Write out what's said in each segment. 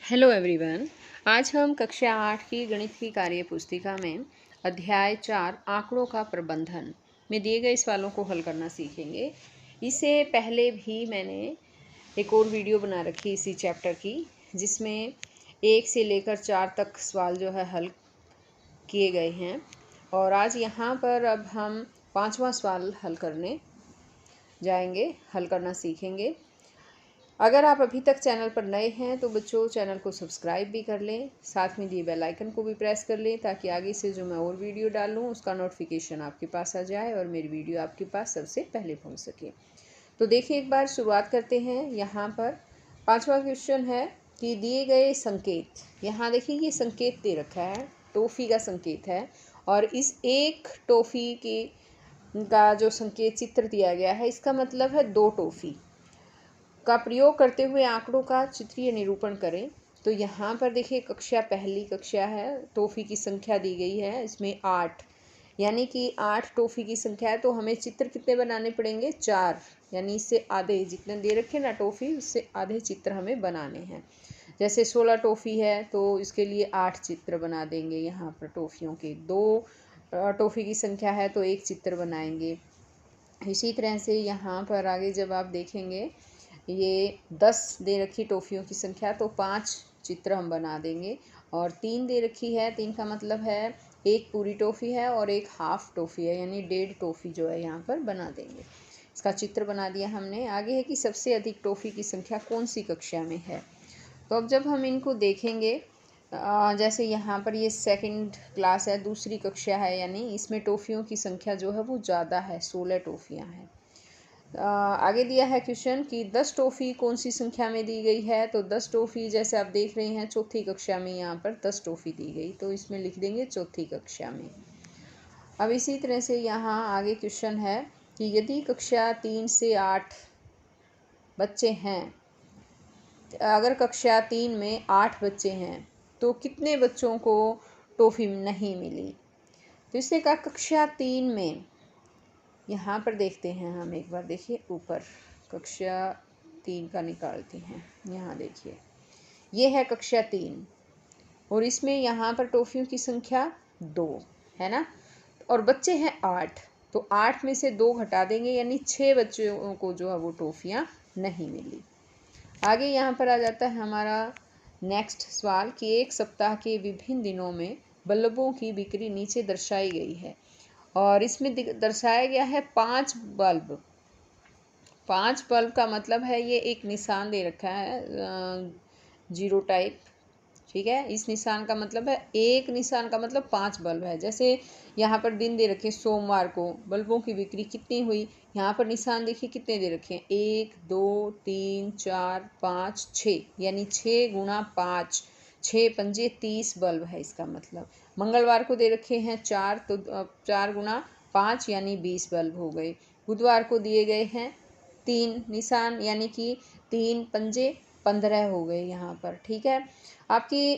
Hello everyone. आज हम कक्षा 8 की गणित की कार्य पुस्तिका में अध्याय 4 आंकड़ों का प्रबंधन में दिए गए सवालों को हल करना सीखेंगे। इससे पहले भी मैंने एक और वीडियो बना रखी इसी चैप्टर की, जिसमें 1 से लेकर 4 तक सवाल जो है हल किए गए हैं। और आज यहाँ पर अब हम 5वां सवाल हल करना सीखेंगे। अगर आप अभी तक चैनल पर नए हैं तो बच्चों चैनल को सब्सक्राइब भी कर लें, साथ में दिए बेल आइकन को भी प्रेस कर लें ताकि आगे से जो मैं और वीडियो डालूं उसका नोटिफिकेशन आपके पास आ जाए और मेरी वीडियो आपके पास सबसे पहले पहुंच सके। तो देखिए, एक बार शुरुआत करते हैं। यहाँ पर 5वां क्वेश्चन है कि दिए गए संकेत, यहाँ देखिए ये संकेत दे रखा है, टॉफ़ी का संकेत है और इस एक टॉफ़ी का जो संकेत चित्र दिया गया है इसका मतलब है 2 टॉफ़ी का प्रयोग करते हुए आंकड़ों का चित्रीय निरूपण करें। तो यहाँ पर देखिए पहली कक्षा है, टॉफ़ी की संख्या दी गई है इसमें 8, यानी कि 8 टॉफ़ी की संख्या है। तो हमें चित्र कितने बनाने पड़ेंगे? 4, यानी इससे आधे, जितने दे रखे ना टॉफ़ी उससे आधे चित्र हमें बनाने हैं। जैसे 16 टॉफ़ी है तो इसके लिए 8 चित्र बना देंगे। यहाँ पर टॉफ़ियों के 2 टॉफ़ी की संख्या है तो 1 चित्र बनाएंगे। इसी तरह से यहाँ पर आगे जब आप देखेंगे ये 10 दे रखी टॉफ़ियों की संख्या तो 5 चित्र हम बना देंगे। और 3 दे रखी है, 3 का मतलब है 1 पूरी टॉफ़ी है और 1 हाफ टॉफ़ी है, यानी 1.5 टॉफ़ी जो है यहाँ पर बना देंगे। इसका चित्र बना दिया हमने। आगे है कि सबसे अधिक टॉफ़ी की संख्या कौन सी कक्षा में है। तो अब जब हम इनको देखेंगे, जैसे यहाँ पर ये सेकंड क्लास है, दूसरी कक्षा है, यानी इसमें टॉफ़ियों की संख्या जो है वो ज़्यादा है, 16 टॉफ़ियाँ हैं। आगे दिया है क्वेश्चन कि 10 टॉफ़ी कौन सी संख्या में दी गई है। तो 10 टॉफ़ी जैसे आप देख रहे हैं चौथी कक्षा में यहाँ पर 10 टॉफ़ी दी गई, तो इसमें लिख देंगे चौथी कक्षा में। अब इसी तरह से यहाँ आगे क्वेश्चन है कि यदि कक्षा 3 से 8 बच्चे हैं, अगर कक्षा 3 में 8 बच्चे हैं तो कितने बच्चों को टॉफ़ी नहीं मिली। तो इसने कहा कक्षा 3 में, यहाँ पर देखते हैं हम एक बार, देखिए ऊपर कक्षा 3 का निकालते हैं। यहाँ देखिए ये है कक्षा 3 और इसमें यहाँ पर टॉफ़ियों की संख्या 2 है ना, और बच्चे हैं 8, तो 8 में से 2 घटा देंगे, यानी 6 बच्चों को जो है वो टॉफ़ियाँ नहीं मिली। आगे यहाँ पर आ जाता है हमारा नेक्स्ट सवाल कि एक सप्ताह के विभिन्न दिनों में बल्बों की बिक्री नीचे दर्शाई गई है और इसमें दर्शाया गया है 5 बल्ब। 5 बल्ब का मतलब है ये एक निशान दे रखा है, जीरो टाइप, ठीक है। इस निशान का मतलब है, एक निशान का मतलब 5 बल्ब है। जैसे यहाँ पर दिन दे रखे, सोमवार को बल्बों की बिक्री कितनी हुई, यहाँ पर निशान देखिए कितने दे रखे हैं, 1 2 3 4 5 6, यानी 6 गुणा 5, 6 पंजे 30 बल्ब है इसका मतलब। मंगलवार को दे रखे हैं 4, तो 4 गुणा 5 यानी 20 बल्ब हो गए। बुधवार को दिए गए हैं 3 निशान, यानी कि 3 पंजे 15 हो गए यहाँ पर, ठीक है। आपकी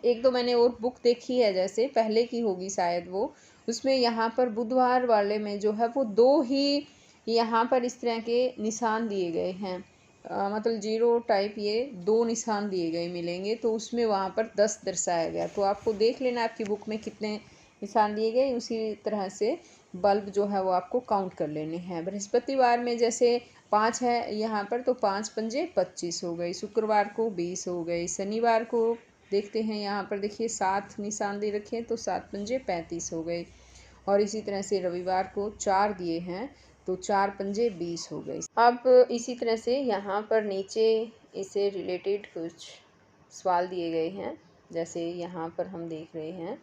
एक दो मैंने और बुक देखी है, जैसे पहले की होगी शायद वो, उसमें यहाँ पर बुधवार वाले में जो है वो 2 ही यहाँ पर इस तरह के निशान दिए गए हैं, मतलब जीरो टाइप, ये 2 निशान दिए गए मिलेंगे, तो उसमें वहाँ पर 10 दर्शाया गया। तो आपको देख लेना आपकी बुक में कितने निशान दिए गए, उसी तरह से बल्ब जो है वो आपको काउंट कर लेने हैं। बृहस्पतिवार में जैसे 5 है यहाँ पर, तो 5 पंजे 25 हो गई। शुक्रवार को 20 हो गई। शनिवार को देखते हैं, यहाँ पर देखिए 7 निशान दे रखे हैं, तो 7 पंजे 35 हो गई। और इसी तरह से रविवार को 4 दिए हैं, तो 4 पंजे 20 हो गई। अब इसी तरह से यहाँ पर नीचे इससे रिलेटेड कुछ सवाल दिए गए हैं, जैसे यहाँ पर हम देख रहे हैं।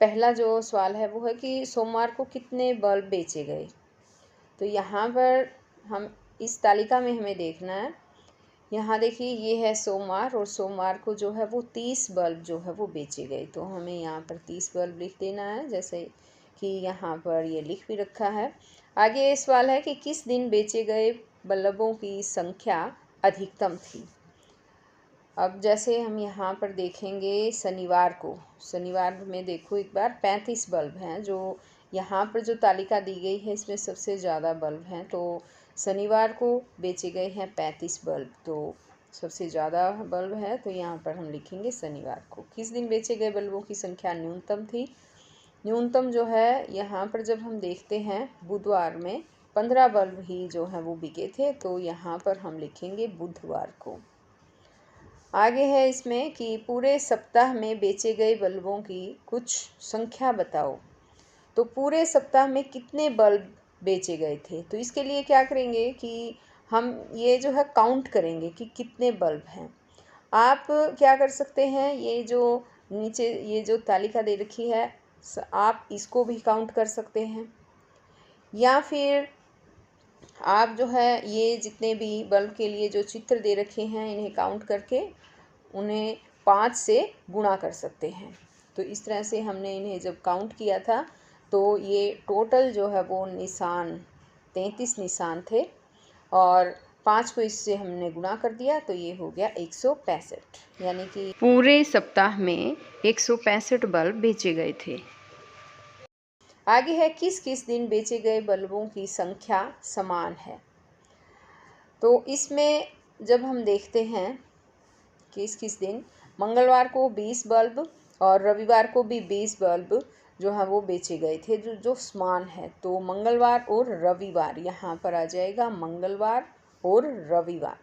पहला जो सवाल है वो है कि सोमवार को कितने बल्ब बेचे गए। तो यहाँ पर हम इस तालिका में हमें देखना है, यहाँ देखिए ये है सोमवार, और सोमवार को जो है वो 30 बल्ब जो है वो बेचे गए, तो हमें यहाँ पर 30 बल्ब लिख देना है, जैसे कि यहाँ पर ये लिख भी रखा है। आगे सवाल है कि किस दिन बेचे गए बल्बों की संख्या अधिकतम थी। अब जैसे हम यहाँ पर देखेंगे शनिवार में देखो एक बार 35 बल्ब हैं, जो यहाँ पर जो तालिका दी गई है इसमें सबसे ज़्यादा बल्ब हैं, तो शनिवार को बेचे गए हैं 35 बल्ब। तो सबसे ज़्यादा बल्ब है, तो यहाँ पर हम लिखेंगे शनिवार को। किस दिन बेचे गए बल्बों की संख्या न्यूनतम थी? न्यूनतम जो है यहाँ पर जब हम देखते हैं बुधवार में 15 बल्ब ही जो है वो बिके थे, तो यहाँ पर हम लिखेंगे बुधवार को। आगे है इसमें कि पूरे सप्ताह में बेचे गए बल्बों की कुछ संख्या बताओ। तो पूरे सप्ताह में कितने बल्ब बेचे गए थे, तो इसके लिए क्या करेंगे कि हम ये जो है काउंट करेंगे कि कितने बल्ब हैं। आप क्या कर सकते हैं, ये जो नीचे ये जो तालिका दे रखी है आप इसको भी काउंट कर सकते हैं, या फिर आप जो है ये जितने भी बल्ब के लिए जो चित्र दे रखे हैं इन्हें काउंट करके उन्हें 5 से गुणा कर सकते हैं। तो इस तरह से हमने इन्हें जब काउंट किया था तो ये टोटल जो है वो निशान 33 निशान थे, और 5 को इससे हमने गुणा कर दिया तो ये हो गया 165, यानी कि पूरे सप्ताह में 165 बल्ब बेचे गए थे। आगे है किस किस दिन बेचे गए बल्बों की संख्या समान है। तो इसमें जब हम देखते हैं किस किस दिन, मंगलवार को 20 बल्ब और रविवार को भी 20 बल्ब जो है वो बेचे गए थे, जो समान है। तो मंगलवार और रविवार यहाँ पर आ जाएगा, मंगलवार और रविवार।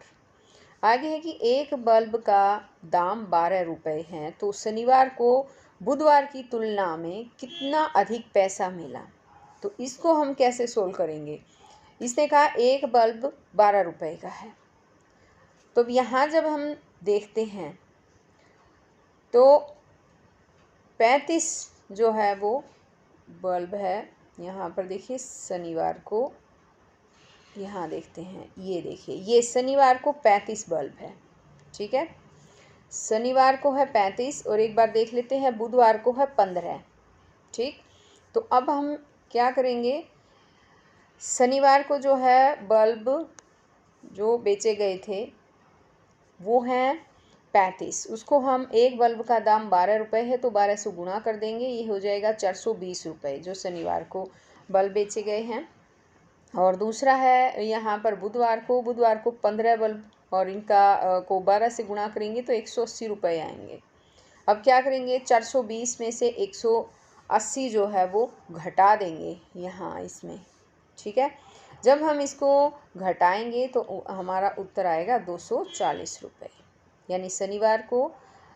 आगे है कि एक बल्ब का दाम 12 रुपये है, तो शनिवार को बुधवार की तुलना में कितना अधिक पैसा मिला। तो इसको हम कैसे सोल्व करेंगे। इसने कहा एक बल्ब 12 रुपये का है, तो यहाँ जब हम देखते हैं तो 35 जो है वो बल्ब है। यहाँ पर देखिए शनिवार को, यहाँ देखते हैं, ये देखिए ये शनिवार को 35 बल्ब है, ठीक है। शनिवार को है 35 और एक बार देख लेते हैं बुधवार को है 15, ठीक। तो अब हम क्या करेंगे, शनिवार को जो है बल्ब जो बेचे गए थे वो हैं 35, उसको हम एक बल्ब का दाम 12 रुपये है तो 12 से गुणा कर देंगे, ये हो जाएगा 420 रुपये जो शनिवार को बल्ब बेचे गए हैं। और दूसरा है यहाँ पर बुधवार को 15 बल्ब और इनका को 12 से गुणा करेंगे तो 180 रुपये आएंगे। अब क्या करेंगे, 420 में से 180 जो है वो घटा देंगे यहाँ इसमें, ठीक है। जब हम इसको घटाएंगे तो हमारा उत्तर आएगा 240 रुपये, यानी शनिवार को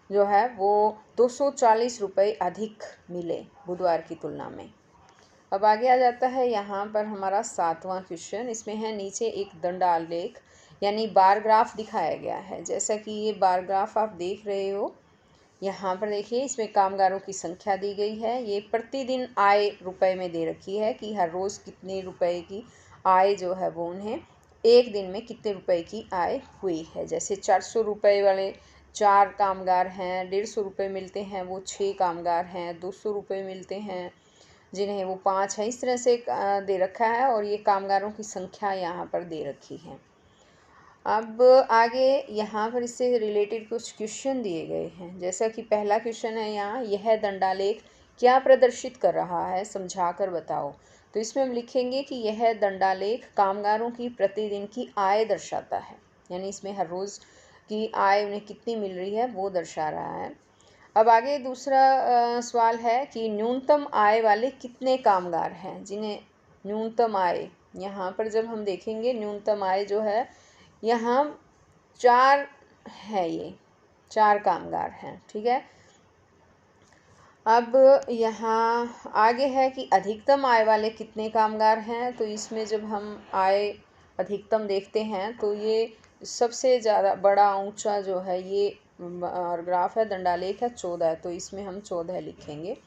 जो है वो 240 रुपये अधिक मिले बुधवार की तुलना में। अब आगे आ जाता है यहाँ पर हमारा 7वां क्वेश्चन। इसमें है नीचे एक दंडालेख यानी बार ग्राफ दिखाया गया है। जैसा कि ये बार ग्राफ आप देख रहे हो, यहाँ पर देखिए इसमें कामगारों की संख्या दी गई है। ये प्रतिदिन आय रुपए में दे रखी है कि हर रोज़ कितने रुपए की आय जो है वो उन्हें एक दिन में कितने रुपए की आय हुई है। जैसे 400 रुपये वाले 4 कामगार हैं, 150 रुपये मिलते हैं वो 6 कामगार हैं, 200 रुपये मिलते हैं जिन्हें वो 5 है। इस तरह से दे रखा है और ये कामगारों की संख्या यहाँ पर दे रखी है। अब आगे यहाँ पर इससे रिलेटेड कुछ क्वेश्चन दिए गए हैं। जैसा कि पहला क्वेश्चन है यहाँ, यह दंडालेख क्या प्रदर्शित कर रहा है, समझाकर बताओ। तो इसमें हम लिखेंगे कि यह दंडालेख कामगारों की प्रतिदिन की आय दर्शाता है, यानी इसमें हर रोज़ की आय उन्हें कितनी मिल रही है वो दर्शा रहा है। अब आगे दूसरा सवाल है कि न्यूनतम आय वाले कितने कामगार हैं जिन्हें न्यूनतम आय, यहाँ पर जब हम देखेंगे न्यूनतम आय जो है यहाँ 4 है, ये 4 कामगार हैं, ठीक है। अब यहाँ आगे है कि अधिकतम आय वाले कितने कामगार हैं। तो इसमें जब हम आय अधिकतम देखते हैं तो ये सबसे ज़्यादा बड़ा ऊंचा जो है ये ग्राफ है, दंडालेख है 14, तो इसमें हम 14 लिखेंगे।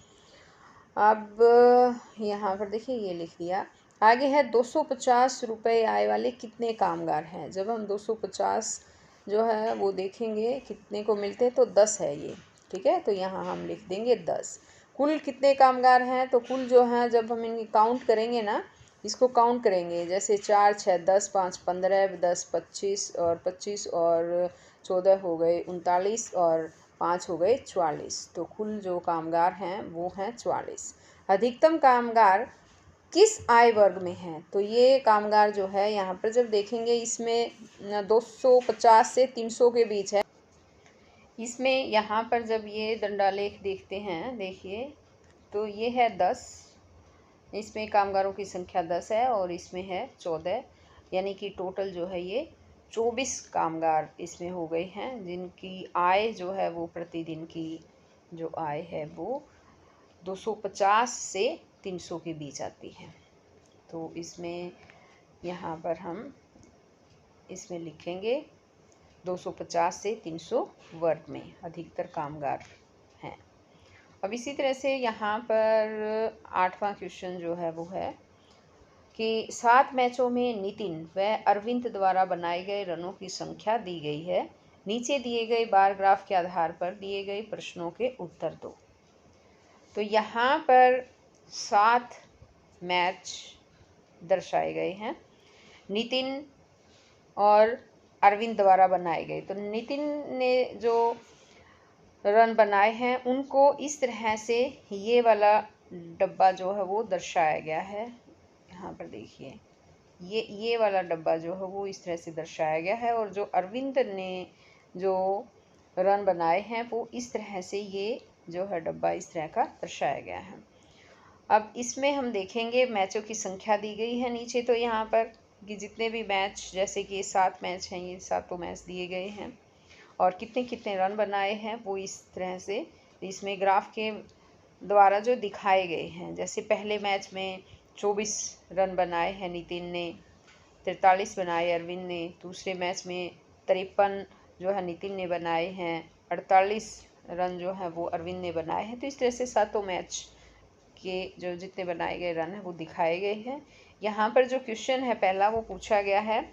अब यहाँ पर देखिए ये लिख दिया। आगे है 250 रुपये आय वाले कितने कामगार हैं। जब हम 250 जो है वो देखेंगे कितने को मिलते हैं तो 10 है ये, ठीक है। तो यहाँ हम लिख देंगे 10। कुल कितने कामगार हैं, तो कुल जो हैं जब हम इनकी काउंट करेंगे ना, इसको काउंट करेंगे जैसे 4 6 10 5 15 10 25 और 25 और 14 हो गए 39 और 5 हो गए 44। तो कुल जो कामगार हैं वो हैं 44। अधिकतम कामगार किस आय वर्ग में हैं। तो ये कामगार जो है यहाँ पर जब देखेंगे इसमें 250 से 300 के बीच है। इसमें यहाँ पर जब ये दंडालेख देखते हैं, देखिए तो ये है 10, इसमें कामगारों की संख्या 10 है और इसमें है 14, यानी कि टोटल जो है ये 24 कामगार इसमें हो गए हैं, जिनकी आय जो है वो प्रतिदिन की जो आय है वो 250 से 300 के बीच आती है। तो इसमें यहाँ पर हम इसमें लिखेंगे 250 से 300 वर्ग में अधिकतर कामगार हैं। अब इसी तरह से यहाँ पर 8वां क्वेश्चन जो है वो है कि 7 मैचों में नितिन व अरविंद द्वारा बनाए गए रनों की संख्या दी गई है। नीचे दिए गए बार ग्राफ के आधार पर दिए गए प्रश्नों के उत्तर दो। तो यहाँ पर 7 मैच दर्शाए गए हैं, नितिन और अरविंद द्वारा बनाए गए। तो नितिन ने जो रन बनाए हैं उनको इस तरह से ये वाला डब्बा जो है वो दर्शाया गया है। यहाँ पर देखिए ये वाला डब्बा जो है वो इस तरह से दर्शाया गया है, और जो अरविंद ने जो रन बनाए हैं वो इस तरह से ये जो है डब्बा इस तरह का दर्शाया गया है। अब इसमें हम देखेंगे मैचों की संख्या दी गई है नीचे, तो यहाँ पर कि जितने भी मैच, जैसे कि 7 मैच हैं, ये 7 मैच दिए गए हैं और कितने कितने रन बनाए हैं वो इस तरह से इसमें ग्राफ के द्वारा जो दिखाए गए हैं। जैसे पहले मैच में 24 रन बनाए हैं नितिन ने, 43 बनाए अरविंद ने। दूसरे मैच में 53 जो है नितिन ने बनाए हैं, 48 रन जो है वो अरविंद ने बनाए हैं। तो इस तरह से 7 मैच के जो जितने बनाए गए रन हैं वो दिखाए गए हैं। यहाँ पर जो क्वेश्चन है पहला वो पूछा गया है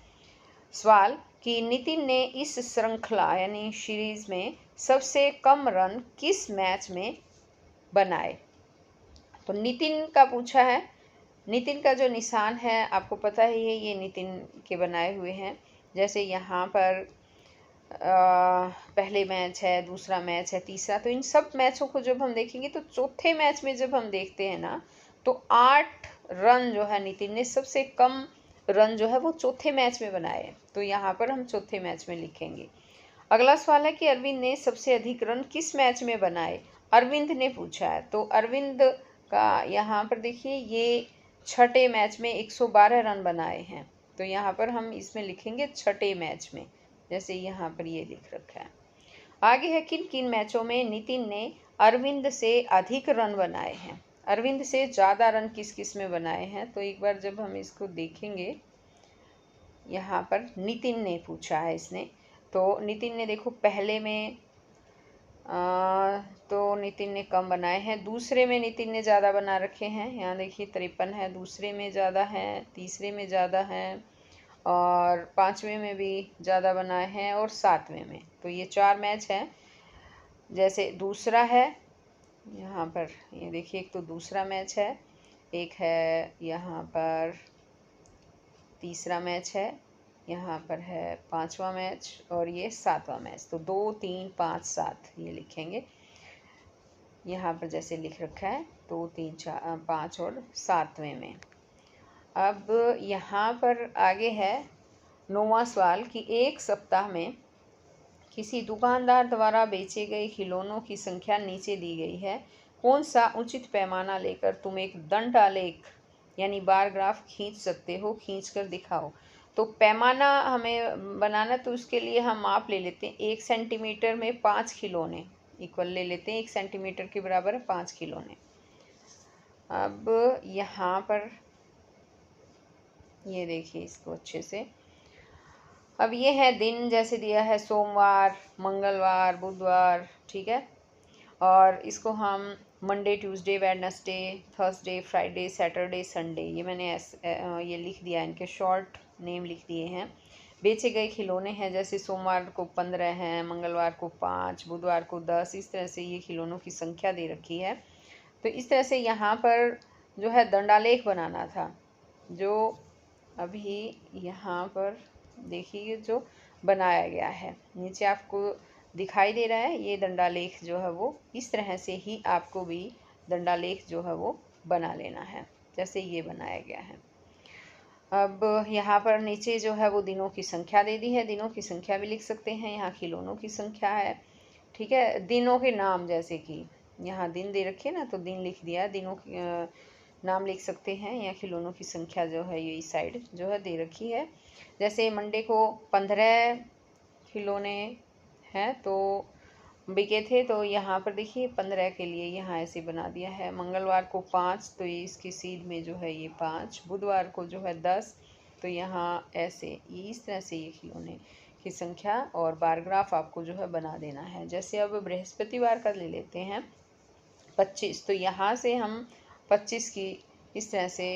सवाल कि नितिन ने इस श्रृंखला यानी सीरीज में सबसे कम रन किस मैच में बनाए। तो नितिन का पूछा है। नितिन का जो निशान है आपको पता ही है, ये नितिन के बनाए हुए हैं। जैसे यहाँ पर पहले मैच है, दूसरा मैच है, तीसरा। तो इन सब मैचों को जब हम देखेंगे तो चौथे मैच में जब हम देखते हैं ना तो 8 रन जो है नितिन ने सबसे कम रन जो है वो चौथे मैच में बनाए। तो यहाँ पर हम चौथे मैच में लिखेंगे। अगला सवाल है कि अरविंद ने सबसे अधिक रन किस मैच में बनाए। अरविंद ने पूछा है, तो अरविंद का यहाँ पर देखिए ये छठे मैच में 112 रन बनाए हैं। तो यहाँ पर हम इसमें लिखेंगे छठे मैच में, जैसे यहाँ पर ये लिख रखा है। आगे है किन किन मैचों में नितिन ने अरविंद से अधिक रन बनाए हैं। अरविंद से ज़्यादा रन किस किस में बनाए हैं। तो एक बार जब हम इसको देखेंगे, यहाँ पर नितिन ने पूछा है इसने, तो नितिन ने देखो पहले में तो नितिन ने कम बनाए हैं, दूसरे में नितिन ने ज़्यादा बना रखे हैं। यहाँ देखिए 53 है, दूसरे में ज़्यादा है, तीसरे में ज़्यादा है और 5वें में भी ज़्यादा बनाए हैं और 7वें में। तो ये 4 मैच हैं। जैसे दूसरा है यहाँ पर, ये देखिए एक तो दूसरा मैच है, एक है यहाँ पर तीसरा मैच है, यहाँ पर है 5वां मैच और ये 7वां मैच। तो 2, 3, 5, 7 ये लिखेंगे। यहाँ पर जैसे लिख रखा है 2, 3, 4, 5 और 7वें में। अब यहाँ पर आगे है 9वां सवाल कि एक सप्ताह में किसी दुकानदार द्वारा बेचे गए खिलौनों की संख्या नीचे दी गई है। कौन सा उचित पैमाना लेकर तुम एक दंडालेख यानी बार ग्राफ खींच सकते हो, खींच कर दिखाओ। तो पैमाना हमें बनाना, तो उसके लिए हम माप ले लेते हैं। 1 सेंटीमीटर में 5 खिलौने इक्वल ले लेते हैं। 1 सेंटीमीटर के बराबर है 5 खिलौने। अब यहाँ पर ये देखिए इसको अच्छे से। अब ये है दिन, जैसे दिया है सोमवार, मंगलवार, बुधवार, ठीक है। और इसको हम Monday, Tuesday, Wednesday, Thursday, Friday, Saturday, Sunday, ये मैंने ये लिख दिया, इनके शॉर्ट नेम लिख दिए हैं। बेचे गए खिलौने हैं, जैसे सोमवार को 15 हैं, मंगलवार को 5, बुधवार को 10, इस तरह से ये खिलौनों की संख्या दे रखी है। तो इस तरह से यहाँ पर जो है दंडालेख बनाना था, जो अभी यहाँ पर देखिए जो बनाया गया है, नीचे आपको दिखाई दे रहा है। ये दंडालेख जो है वो इस तरह से ही आपको भी दंडालेख जो है वो बना लेना है। जैसे ये बनाया गया है। अब यहाँ पर नीचे जो है वो दिनों की संख्या दे दी है, दिनों की संख्या भी लिख सकते हैं, यहाँ खिलौनों की संख्या है, ठीक है। दिनों के नाम, जैसे कि यहाँ दिन दे रखे ना, तो दिन लिख दिया, दिनों की नाम लिख सकते हैं, या खिलौनों की संख्या जो है ये इस साइड जो है दे रखी है। जैसे मंडे को 15 खिलौने हैं तो बिके थे, तो यहाँ पर देखिए 15 के लिए यहाँ ऐसे बना दिया है। मंगलवार को 5, तो ये इसकी सीध में जो है ये 5। बुधवार को जो है 10, तो यहाँ ऐसे इस तरह से ये खिलौने की संख्या और बार ग्राफ आपको जो है बना देना है। जैसे अब बृहस्पतिवार का ले लेते हैं 25, तो यहाँ से हम 25 की इस तरह से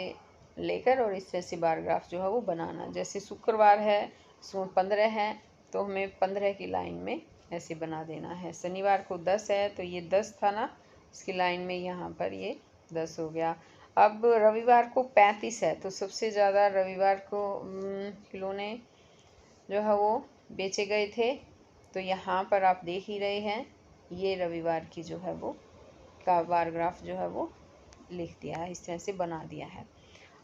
लेकर और इस तरह से बार ग्राफ जो है वो बनाना। जैसे शुक्रवार है, इसमें 15 है, तो हमें 15 की लाइन में ऐसे बना देना है। शनिवार को 10 है, तो ये 10 था ना, इसकी लाइन में यहाँ पर ये 10 हो गया। अब रविवार को 35 है, तो सबसे ज़्यादा रविवार को खिलौने जो है वो बेचे गए थे, तो यहाँ पर आप देख ही रहे हैं, ये रविवार की जो है वो का बार ग्राफ जो है वो लिख दिया है, इस तरह से बना दिया है।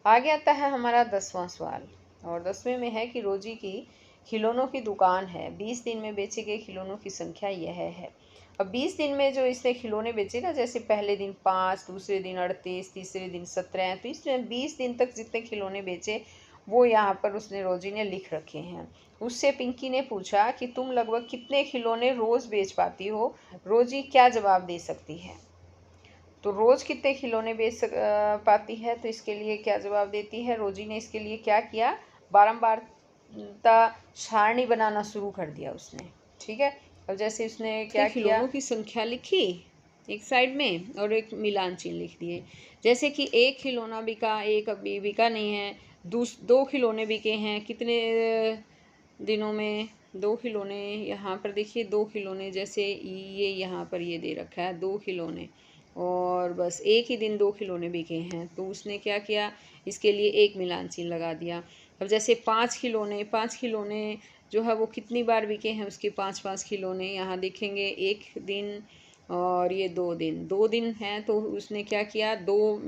आगे आता है हमारा 10वां सवाल, और 10वें में है कि रोजी की खिलौनों की दुकान है, 20 दिन में बेचे गए खिलौनों की संख्या यह है। अब 20 दिन में जो इसने खिलौने बेचे ना, जैसे पहले दिन 5, दूसरे दिन 38, तीसरे दिन 17, तो इस तरह 20 दिन तक जितने खिलौने बेचे वो यहाँ पर उसने रोजी ने लिख रखे हैं। उससे पिंकी ने पूछा कि तुम लगभग कितने खिलौने रोज़ बेच पाती हो। रोजी क्या जवाब दे सकती है? तो रोज़ कितने खिलौने बेच पाती है, तो इसके लिए क्या जवाब देती है? रोजी ने इसके लिए क्या किया, बारंबारता सारणी बनाना शुरू कर दिया उसने, ठीक है। अब जैसे उसने क्या किया, खिलौनों की संख्या लिखी एक साइड में और एक मिलान चिन्ह लिख दिए। जैसे कि एक खिलौना बिका, एक अभी बिका नहीं है, 2 खिलौने बिके हैं, कितने दिनों में 2 खिलौने, यहाँ पर देखिए 2 खिलौने, जैसे ये यहाँ पर ये दे रखा है 2 खिलौने, और बस एक ही दिन 2 खिलौने बिके हैं, तो उसने क्या किया, इसके लिए एक मिलान चिन्ह लगा दिया। अब जैसे 5 खिलौने जो है वो कितनी बार बिके हैं, उसके 5 खिलौने यहाँ देखेंगे, एक दिन और ये 2 दिन हैं, तो उसने क्या किया, 2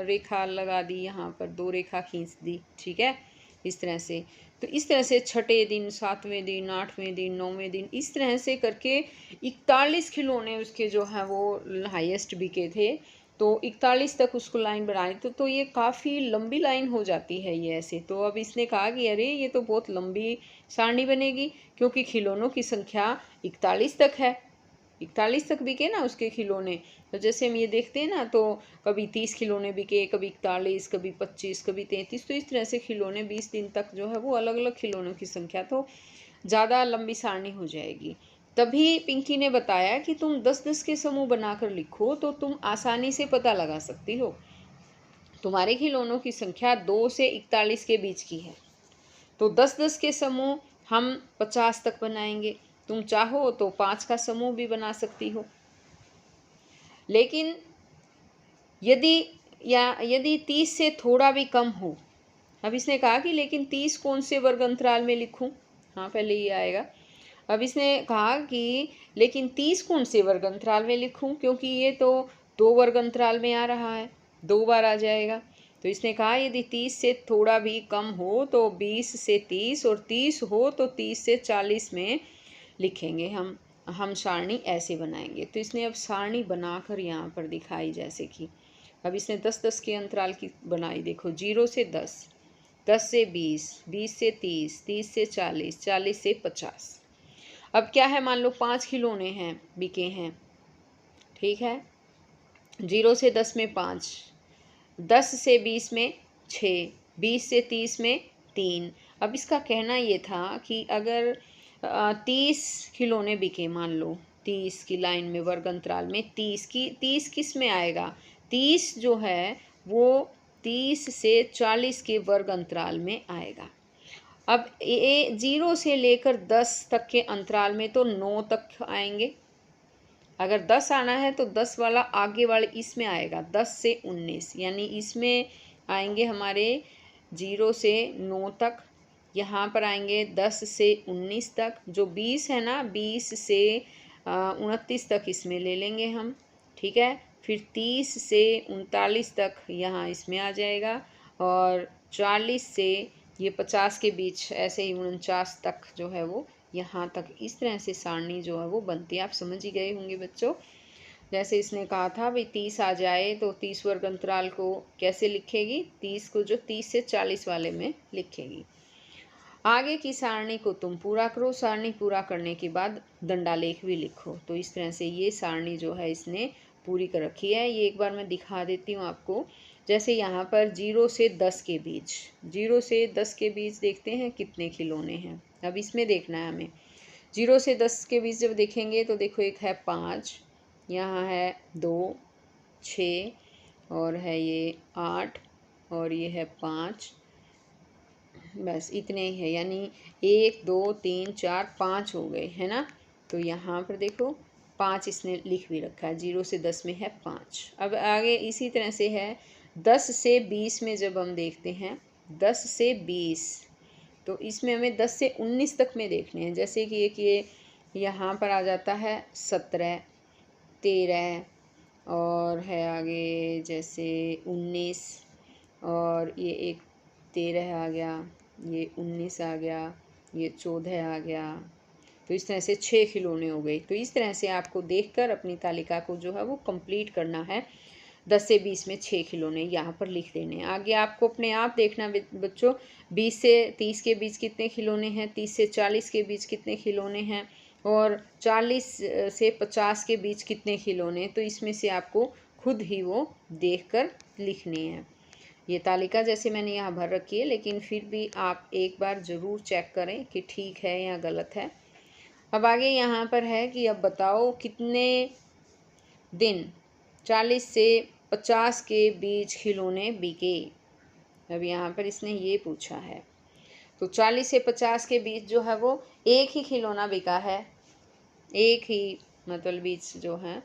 रेखा लगा दी, यहाँ पर 2 रेखा खींच दी, ठीक है, इस तरह से। तो इस तरह से 6ठे दिन, 7वें दिन, 8वें दिन, 9वें दिन, इस तरह से करके 41 खिलौने उसके जो हैं वो हाईएस्ट बिके थे। तो 41 तक उसको लाइन बनाई, तो ये काफ़ी लंबी लाइन हो जाती है ये ऐसे। तो अब इसने कहा कि अरे ये तो बहुत लंबी सारणी बनेगी, क्योंकि खिलौनों की संख्या 41 तक है, 41 तक बिके ना उसके खिलौने। तो जैसे हम ये देखते हैं ना, तो कभी 30 खिलौने बिके, कभी 41, कभी 25, कभी 33, तो इस तरह से खिलौने 20 दिन तक जो है वो अलग अलग खिलौनों की संख्या, तो ज़्यादा लंबी सारणी हो जाएगी। तभी पिंकी ने बताया कि तुम 10-10 के समूह बनाकर लिखो, तो तुम आसानी से पता लगा सकती हो। तुम्हारे खिलौनों की संख्या 2 से 41 के बीच की है, तो 10-10 के समूह हम 50 तक बनाएंगे। तुम चाहो तो 5 का समूह भी बना सकती हो। लेकिन यदि 30 से थोड़ा भी कम हो, अब इसने कहा कि लेकिन 30 कौन से वर्ग अंतराल में लिखूं? हाँ, पहले ये आएगा। अब इसने कहा कि लेकिन 30 कौन से वर्ग अंतराल में लिखूं, क्योंकि ये तो 2 वर्ग अंतराल में आ रहा है, 2 बार आ जाएगा। तो इसने कहा यदि 30 से थोड़ा भी कम हो तो 20 से 30, और 30 हो तो 30 से 40 में लिखेंगे हम सारणी ऐसे बनाएंगे। तो इसने अब सारणी बनाकर यहाँ पर दिखाई, जैसे कि अब इसने 10-10 के अंतराल की बनाई, देखो 0 से 10, 10 से 20, 20 से 30, 30 से 40, 40 से 50। अब क्या है, मान लो 5 खिलौने हैं, बिके हैं, ठीक है, 0 से 10 में 5, 10 से 20 में 6, 20 से 30 में 3। अब इसका कहना ये था कि अगर 30 खिलौने बिके, मान लो 30 की लाइन में वर्ग अंतराल में 30 किस में आएगा, 30 जो है वो 30 से 40 के वर्ग अंतराल में आएगा। अब ये 0 से लेकर 10 तक के अंतराल में तो 9 तक आएंगे। अगर 10 आना है तो 10 वाला आगे वाले इसमें आएगा, 10 से 19, यानी इसमें आएंगे हमारे 0 से 9 तक, यहाँ पर आएंगे 10 से 19 तक, जो 20 है ना, 20 से 29 तक इसमें ले लेंगे हम, ठीक है। फिर 30 से 39 तक यहाँ इसमें आ जाएगा, और 40 से ये 50 के बीच ऐसे ही 49 तक जो है वो यहाँ तक, इस तरह से सारणी जो है वो बनती है। आप समझ ही गए होंगे बच्चों। जैसे इसने कहा था भाई 30 आ जाए तो 30 वर्ग अंतराल को कैसे लिखेगी, 30 को जो 30 से 40 वाले में लिखेगी। आगे की सारणी को तुम पूरा करो, सारणी पूरा करने के बाद दंडालेख भी लिखो। तो इस तरह से ये सारणी जो है इसने पूरी कर रखी है। ये एक बार मैं दिखा देती हूँ आपको। जैसे यहाँ पर 0 से 10 के बीच, 0 से 10 के बीच देखते हैं कितने खिलौने हैं। अब इसमें देखना है हमें। 0 से 10 के बीच जब देखेंगे तो देखो एक है 5, यहाँ है 2, 6, और है ये 8, और ये है 5। बस इतने ही है, यानी 1 2 3 4 5 हो गए, है ना। तो यहाँ पर देखो 5 इसने लिख भी रखा है। 0 से 10 में है 5। अब आगे इसी तरह से है 10 से 20 में जब हम देखते हैं 10 से 20, तो इसमें हमें 10 से 19 तक में देखने हैं। जैसे कि एक ये यहाँ पर आ जाता है 17, 13, और है आगे जैसे 19, और ये एक 13 आ गया, ये 19 आ गया, ये 14 आ गया। तो इस तरह से 6 खिलौने हो गए। तो इस तरह से आपको देखकर अपनी तालिका को जो है वो कंप्लीट करना है। 10 से 20 में 6 खिलौने यहाँ पर लिख देने हैं। आगे आपको अपने आप देखना बच्चों, 20 से 30 के बीच कितने खिलौने हैं, 30 से 40 के बीच कितने खिलौने हैं, और 40 से 50 के बीच कितने खिलौने। तो इसमें से आपको खुद ही वो देखकर लिखने हैं। ये तालिका जैसे मैंने यहाँ भर रखी है, लेकिन फिर भी आप एक बार ज़रूर चेक करें कि ठीक है या गलत है। अब आगे यहाँ पर है कि अब बताओ कितने दिन 40 से 50 के बीच खिलौने बिके। अब यहाँ पर इसने ये पूछा है। तो 40 से 50 के बीच जो है वो एक ही खिलौना बिका है, एक ही मतलब बीच जो है,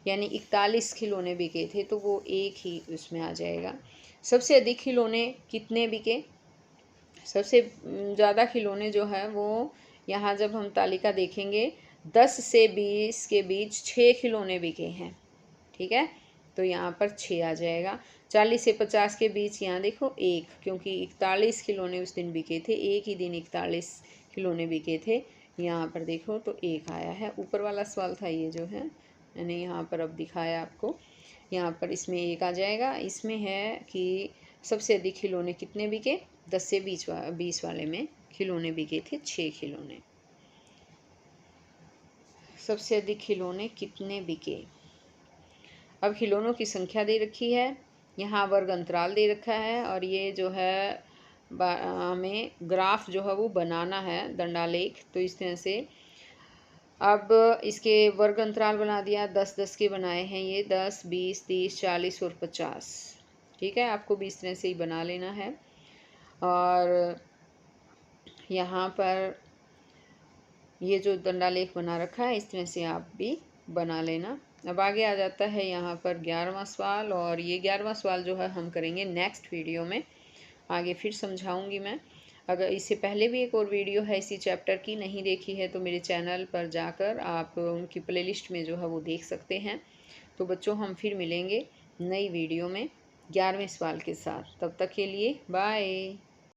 यानी 41 खिलौने बिके थे, तो वो एक ही उसमें आ जाएगा। सबसे अधिक खिलौने कितने बिके, सबसे ज़्यादा खिलौने जो है वो यहाँ जब हम तालिका देखेंगे 10 से 20 के बीच 6 खिलौने बिके हैं, ठीक है। तो यहाँ पर 6 आ जाएगा। 40 से 50 के बीच यहाँ देखो 1, क्योंकि 41 खिलौने उस दिन बिके थे, एक ही दिन 41 खिलौने बिके थे। यहाँ पर देखो तो 1 आया है। ऊपर वाला सवाल था ये जो है, मैंने यहाँ पर अब दिखाया आपको। यहाँ पर इसमें 1 आ जाएगा। इसमें है कि सबसे अधिक खिलौने कितने बिके, 10 से 20 वाले में खिलौने बिके थे 6 खिलौने। सबसे अधिक खिलौने कितने बिके। अब खिलौनों की संख्या दे रखी है, यहाँ वर्ग अंतराल दे रखा है, और ये जो है हमें ग्राफ जो है वो बनाना है, दंडालेख। तो इस तरह से अब इसके वर्ग अंतराल बना दिया, 10 10 के बनाए हैं ये, 10 20 30 40 और 50, ठीक है। आपको भी इस तरह से ही बना लेना है। और यहाँ पर ये जो दंडालेख बना रखा है इस तरह से आप भी बना लेना। अब आगे आ जाता है यहाँ पर 11वां सवाल, और ये 11वां सवाल जो है हम करेंगे नेक्स्ट वीडियो में, आगे फिर समझाऊंगी मैं। अगर इससे पहले भी एक और वीडियो है इसी चैप्टर की, नहीं देखी है तो मेरे चैनल पर जाकर आप उनकी प्लेलिस्ट में जो है वो देख सकते हैं। तो बच्चों हम फिर मिलेंगे नई वीडियो में 11वें सवाल के साथ। तब तक के लिए बाय।